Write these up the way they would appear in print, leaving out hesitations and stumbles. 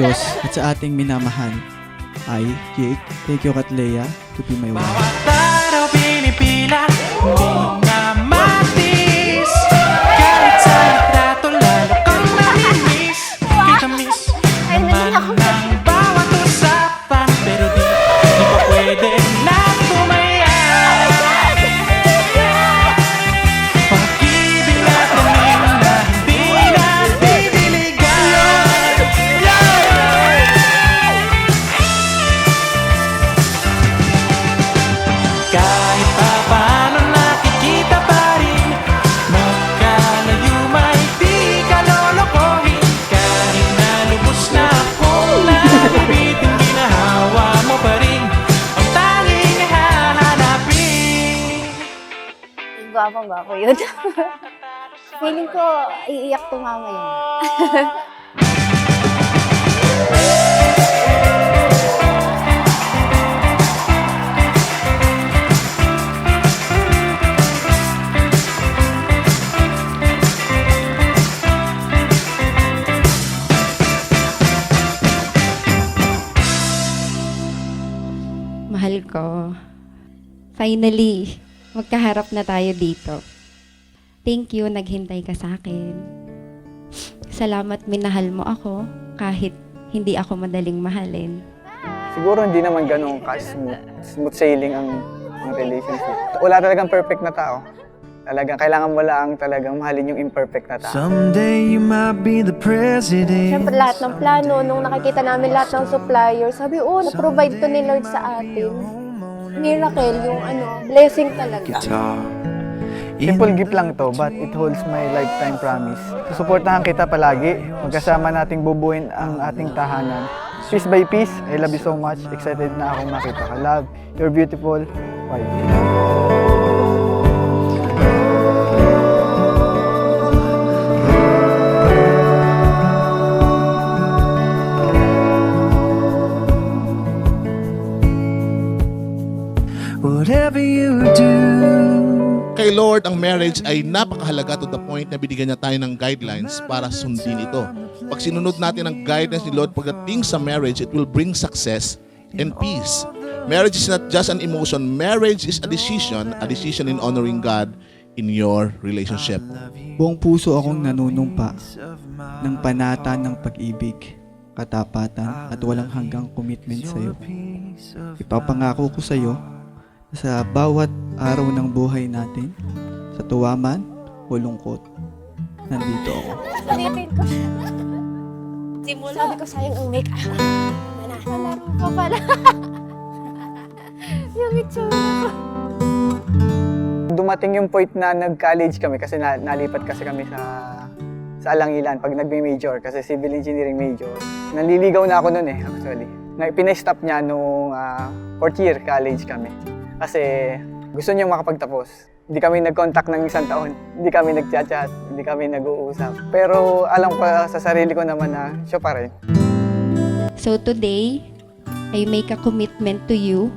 Diyos at sa ating minamahal ay Jake, thank you Katlea to be my wife. Bawat araw pinipilang, hindi na matis. Kahit sa litrato lalo kang namimiss. Kita miss naman ang bawat usapan, pero di pa pwede na tumaya. Pag-ibig na tanim na hindi na bibiligan. Kahit pa paano nakikita pa rin, magkalayo may di ka lolokohin. Kahit na lubos na akong nabibitin, ginahawa mo pa rin ang tanging hahanapin. Gwapo yun. Feeling ko, iiyak to mamaya. Mahal ko, finally, magkaharap na tayo dito. Thank you, naghintay ka sa akin. Salamat minahal mo ako kahit hindi ako madaling mahalin. Siguro hindi naman ganun smooth sailing ang relationship. Wala talagang perfect na tao. Talagang kailangan mo lang talagang mahalin yung imperfect na tao. Someday you might be the president. Siyempre lahat ng plano, nung nakikita namin lahat ng supplier, sabi, na-provide to ni Lord sa atin. Miracle, yung blessing talaga. Simple gift lang to, but it holds my lifetime promise. Susuportahan kita palagi. Magkasama nating bubuin ang ating tahanan. Piece by piece, I love you so much. Excited na akong makita ka. Love, you're beautiful. Wife. Whatever you do. Kay Lord, ang marriage ay napakahalaga to the point na binigyan niya tayo ng guidelines para sundin ito. Pag sinunod natin ang guidelines ni Lord pagdating sa marriage, it will bring success and peace. Marriage is not just an emotion. Marriage is a decision in honoring God in your relationship. Buong puso akong nanunumpa ng panata ng pag-ibig, katapatan at walang hanggang commitment sa iyo. Ipapangako ko sa iyo sa bawat araw ng buhay natin, sa tuwa man o lungkot, nandito ako. Ulitin ko siya. Simula. Sabi ko sayang ang make-up. Malaro pa pala. Yung itsura ko. Dumating yung point na nag-college kami kasi nalipat kasi kami sa Alangilan pag nagme-major kasi civil engineering major. Nanliligaw na ako noon actually. Pinay-stop niya nung 4th year college kami. Kasi gusto niya makapagtapos. Hindi kami nag-contact ng isang taon. Hindi kami nag-chat, hindi kami nag-uusap. Pero alam ko sa sarili ko naman na siya pa rin. So today, I make a commitment to you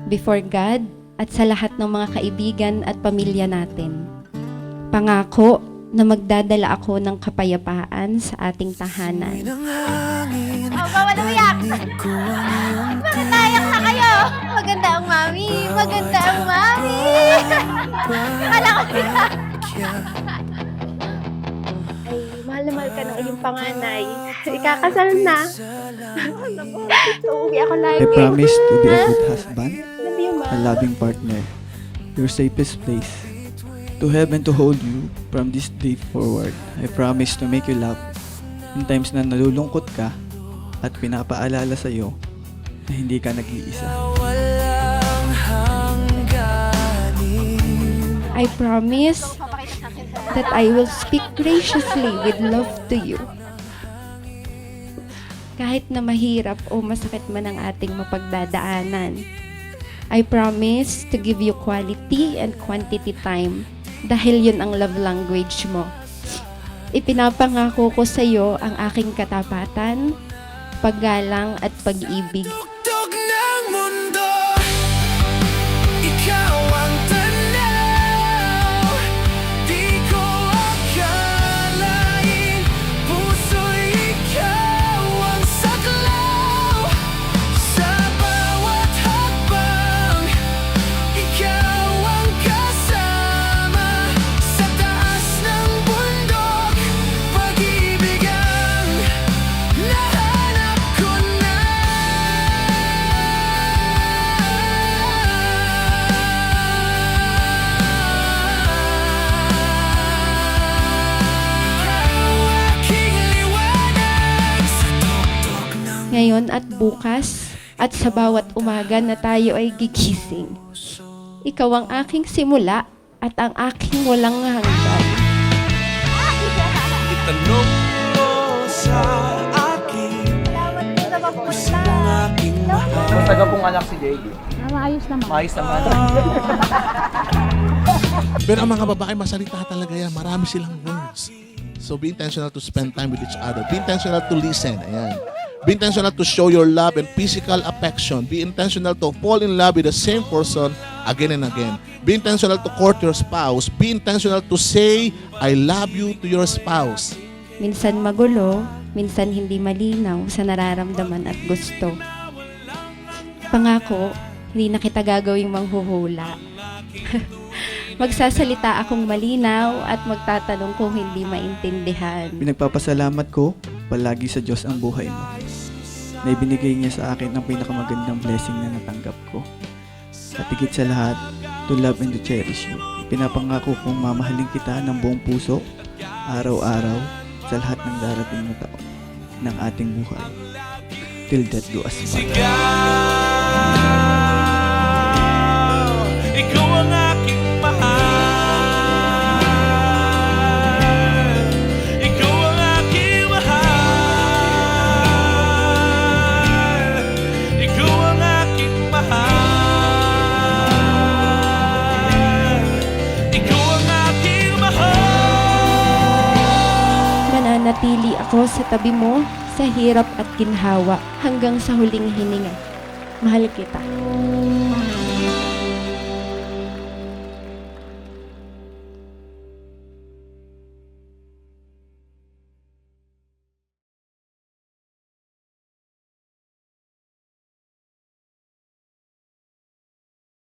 before God at sa lahat ng mga kaibigan at pamilya natin. Pangako na magdadala ako ng kapayapaan sa ating tahanan. Bawal umiyak! Bakit naiyak na kayo? Maganda ang mami! Maganda ang mami! Kala ko sila! Ay, mahal na mahal ka ng iyong panganay. Ikakasal na. Uuwi ako lagi. I promise to be a good husband, Hindi yung a loving partner, your safest place, to have and to hold you from this day forward. I promise to make you laugh in times na nalulungkot ka at pinapaalala sa iyo na hindi ka nag-iisa. I promise that I will speak graciously with love to you. Kahit na mahirap o masakit man ang ating mapagdadaanan, I promise to give you quality and quantity time dahil yun ang love language mo. Ipinapangako ko sa iyo ang aking katapatan, paggalang at pag-ibig. Tugtog ng mundo, ikaw ang tanaw. Di ko akalain, puso'y ikaw ang sagot. ngayon at bukas at sa bawat umaga na tayo ay gigising. Ikaw ang aking simula at ang aking walang hanggan. Itanong mo sa akin Salamat po sa pagpunta. aking mahal. Kung taga pong anak si Jay. Maayos naman. Maayos naman. Pero ang mga babae, masalita talaga yan. Marami silang words. So be intentional to spend time with each other. Be intentional to listen. Ayan. Be intentional to show your love and physical affection. Be intentional to fall in love with the same person again and again. Be intentional to court your spouse. Be intentional to say, I love you to your spouse. Minsan magulo, minsan hindi malinaw sa nararamdaman at gusto. Pangako, hindi na kita gagawing manghuhula. Magsasalita akong malinaw at magtatanong kung hindi maintindihan. Pinagpapasalamat ko palagi sa Diyos ang buhay mo. Na ibinigay niya sa akin ang pinakamagandang blessing na natanggap ko. At higit sa lahat, to love and to cherish you. Pinapangako kong mamahalin kita ng buong puso, araw-araw, sa lahat ng darating na taon ng ating buhay. Till death do us part. Sigaw, ikaw ang aking mahal. Ikaw ang aking mahal. Ikaw ang aking mahal. Ikaw ang aking mahal. Mananatili ako sa tabi mo sa hirap at ginhawa hanggang sa huling hininga. Mahal kita.